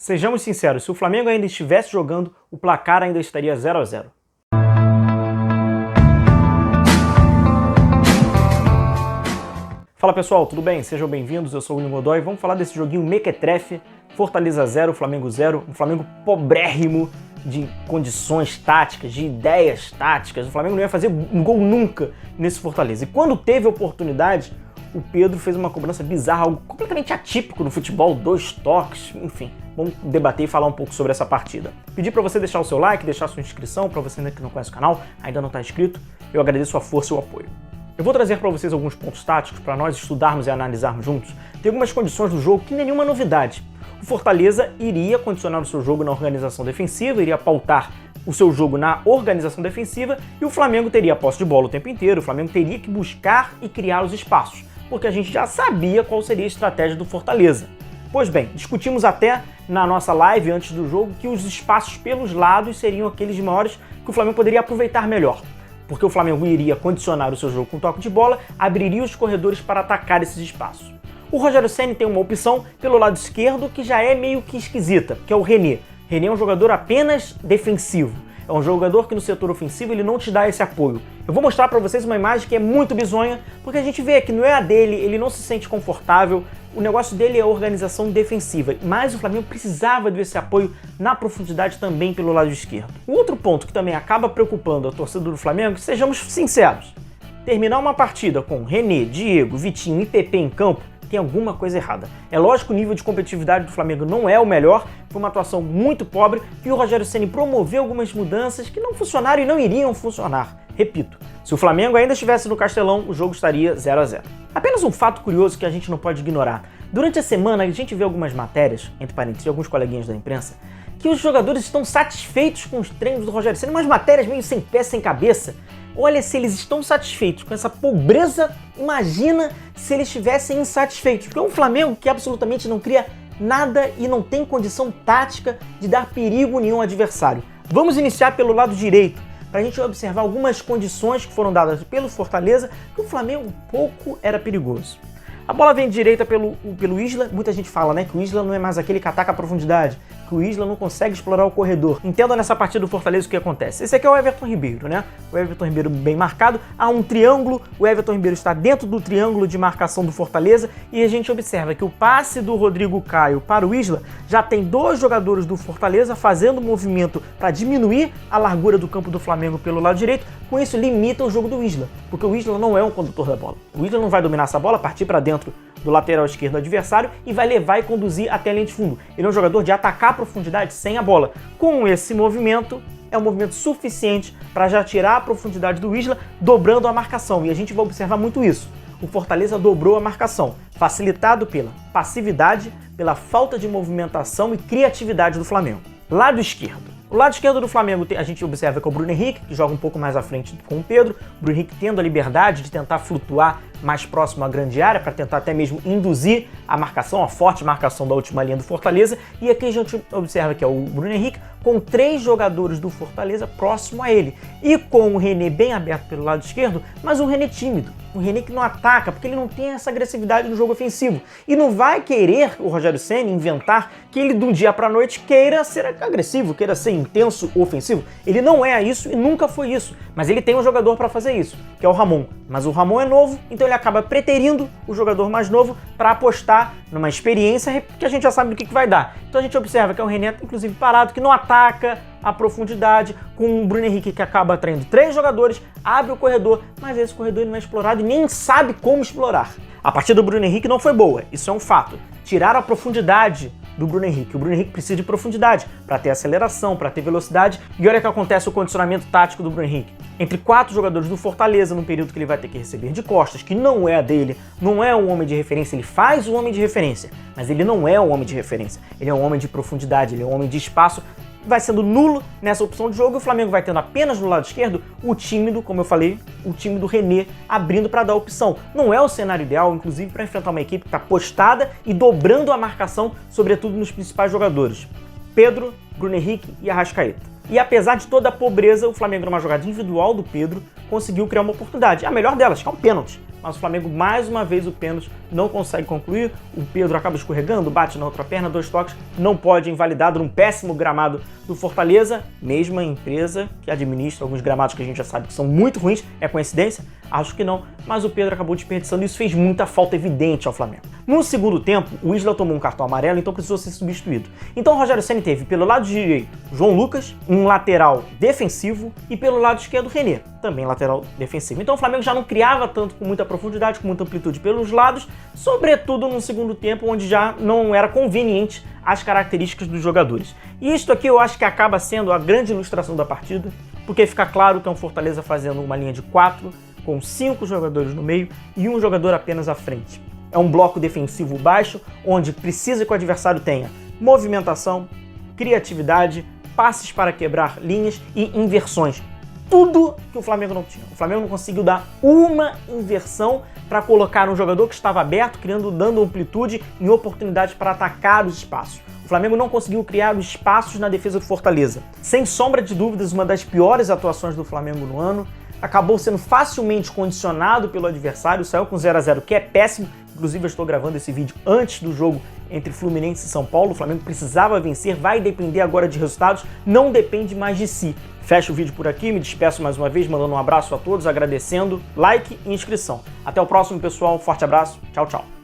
Sejamos sinceros, se o Flamengo ainda estivesse jogando, o placar ainda estaria 0 a 0. Fala pessoal, tudo bem? Sejam bem-vindos, eu sou o William Godoy. Vamos falar desse joguinho mequetrefe, Fortaleza 0, Flamengo 0, um Flamengo pobrérrimo de condições táticas, de ideias táticas. O Flamengo não ia fazer um gol nunca nesse Fortaleza. E quando teve oportunidade, o Pedro fez uma cobrança bizarra, algo completamente atípico no futebol, 2 toques, enfim. Vamos debater e falar um pouco sobre essa partida. Pedir para você deixar o seu like, deixar a sua inscrição, para você ainda que não conhece o canal, ainda não está inscrito, eu agradeço a força e o apoio. Eu vou trazer para vocês alguns pontos táticos para nós estudarmos e analisarmos juntos. Tem algumas condições do jogo que não é nenhuma novidade. O Fortaleza iria condicionar o seu jogo na organização defensiva, iria pautar o seu jogo na organização defensiva e o Flamengo teria a posse de bola o tempo inteiro, o Flamengo teria que buscar e criar os espaços, porque a gente já sabia qual seria a estratégia do Fortaleza. Pois bem, discutimos até na nossa live antes do jogo que os espaços pelos lados seriam aqueles maiores que o Flamengo poderia aproveitar melhor, porque o Flamengo iria condicionar o seu jogo com toque de bola, abriria os corredores para atacar esses espaços. O Rogério Ceni tem uma opção pelo lado esquerdo que já é meio que esquisita, que é o René. René é um jogador apenas defensivo. É um jogador que no setor ofensivo ele não te dá esse apoio. Eu vou mostrar para vocês uma imagem que é muito bizonha, porque a gente vê que não é a dele, ele não se sente confortável, o negócio dele é a organização defensiva, mas o Flamengo precisava desse apoio na profundidade também pelo lado esquerdo. Um outro ponto que também acaba preocupando a torcida do Flamengo, sejamos sinceros, terminar uma partida com René, Diego, Vitinho e PP em campo, tem alguma coisa errada. É lógico que o nível de competitividade do Flamengo não é o melhor, foi uma atuação muito pobre e o Rogério Ceni promoveu algumas mudanças que não funcionaram e não iriam funcionar. Repito, se o Flamengo ainda estivesse no Castelão, o jogo estaria 0 a 0. Apenas um fato curioso que a gente não pode ignorar. Durante a semana a gente vê algumas matérias, entre parênteses, de alguns coleguinhas da imprensa, que os jogadores estão satisfeitos com os treinos do Rogério Ceni, umas matérias meio sem pé, sem cabeça. Olha, se eles estão satisfeitos com essa pobreza, imagina se eles estivessem insatisfeitos. Porque é um Flamengo que absolutamente não cria nada e não tem condição tática de dar perigo nenhum ao adversário. Vamos iniciar pelo lado direito, para a gente observar algumas condições que foram dadas pelo Fortaleza, que o Flamengo um pouco era perigoso. A bola vem de direita pelo Isla, muita gente fala, né, que o Isla não é mais aquele que ataca a profundidade, que o Isla não consegue explorar o corredor. Entenda nessa partida do Fortaleza o que acontece. Esse aqui é o Everton Ribeiro, né? O Everton Ribeiro bem marcado, há um triângulo, o Everton Ribeiro está dentro do triângulo de marcação do Fortaleza e a gente observa que o passe do Rodrigo Caio para o Isla já tem 2 jogadores do Fortaleza fazendo movimento para diminuir a largura do campo do Flamengo pelo lado direito, com isso limita o jogo do Isla, porque o Isla não é um condutor da bola. O Isla não vai dominar essa bola, partir para dentro do lateral esquerdo do adversário e vai levar e conduzir até a linha de fundo. Ele é um jogador de atacar a profundidade sem a bola. Com esse movimento, é um movimento suficiente para já tirar a profundidade do Isla, dobrando a marcação. E a gente vai observar muito isso. O Fortaleza dobrou a marcação, facilitado pela passividade, pela falta de movimentação e criatividade do Flamengo. Lado esquerdo. O lado esquerdo do Flamengo, a gente observa que é o Bruno Henrique, que joga um pouco mais à frente com o Pedro. O Bruno Henrique tendo a liberdade de tentar flutuar mais próximo à grande área, para tentar até mesmo induzir a marcação, a forte marcação da última linha do Fortaleza. E aqui a gente observa que é o Bruno Henrique com 3 jogadores do Fortaleza próximo a ele. E com o René bem aberto pelo lado esquerdo, mas um René tímido. Um René que não ataca, porque ele não tem essa agressividade no jogo ofensivo. E não vai querer o Rogério Ceni inventar que ele de um dia para a noite queira ser agressivo, queira ser intenso ofensivo. Ele não é isso e nunca foi isso. Mas ele tem um jogador para fazer isso, que é o Ramon. Mas o Ramon é novo, então ele acaba preterindo o jogador mais novo para apostar numa experiência que a gente já sabe do que vai dar. Então a gente observa que é um René, inclusive, parado, que não ataca a profundidade, com o Bruno Henrique que acaba atraindo 3 jogadores, abre o corredor, mas esse corredor não é explorado e nem sabe como explorar. A partida do Bruno Henrique não foi boa, isso é um fato. Tiraram a profundidade do Bruno Henrique. O Bruno Henrique precisa de profundidade para ter aceleração, para ter velocidade. E olha que acontece o condicionamento tático do Bruno Henrique. Entre 4 jogadores do Fortaleza, num período que ele vai ter que receber de costas, que não é a dele, não é um homem de referência, ele faz um homem de referência, mas ele não é um homem de referência. Ele é um homem de profundidade, ele é um homem de espaço. Vai sendo nulo nessa opção de jogo e o Flamengo vai tendo apenas no lado esquerdo o tímido, como eu falei, o time do René abrindo para dar opção. Não é o cenário ideal, inclusive, para enfrentar uma equipe que está postada e dobrando a marcação, sobretudo nos principais jogadores. Pedro, Bruno Henrique e Arrascaeta. E apesar de toda a pobreza, o Flamengo, numa jogada individual do Pedro, conseguiu criar uma oportunidade. A melhor delas, que é um pênalti. mas o Flamengo, mais uma vez, o pênalti não consegue concluir, o Pedro acaba escorregando, bate na outra perna, 2 toques, não pode, invalidado num péssimo gramado do Fortaleza, mesma empresa que administra alguns gramados que a gente já sabe que são muito ruins, é coincidência? Acho que não, mas o Pedro acabou desperdiçando e isso fez muita falta evidente ao Flamengo. No segundo tempo, o Isla tomou um cartão amarelo, então precisou ser substituído. Então o Rogério Ceni teve pelo lado direito João Lucas, um lateral defensivo, e pelo lado esquerdo René, também lateral defensivo. Então o Flamengo já não criava tanto com muita profundidade, com muita amplitude pelos lados, sobretudo no segundo tempo, onde já não era conveniente as características dos jogadores. E isto aqui eu acho que acaba sendo a grande ilustração da partida, porque fica claro que é um Fortaleza fazendo uma linha de 4, com 5 jogadores no meio e um jogador apenas à frente. É um bloco defensivo baixo, onde precisa que o adversário tenha movimentação, criatividade, passes para quebrar linhas e inversões. Tudo que o Flamengo não tinha. O Flamengo não conseguiu dar uma inversão para colocar um jogador que estava aberto, dando amplitude em oportunidades para atacar os espaços. O Flamengo não conseguiu criar os espaços na defesa do Fortaleza. Sem sombra de dúvidas, uma das piores atuações do Flamengo no ano. Acabou sendo facilmente condicionado pelo adversário, saiu com 0-0, que é péssimo. Inclusive, eu estou gravando esse vídeo antes do jogo entre Fluminense e São Paulo. O Flamengo precisava vencer, vai depender agora de resultados, não depende mais de si. Fecho o vídeo por aqui, me despeço mais uma vez, mandando um abraço a todos, agradecendo, like e inscrição. Até o próximo, pessoal. Forte abraço. Tchau, tchau.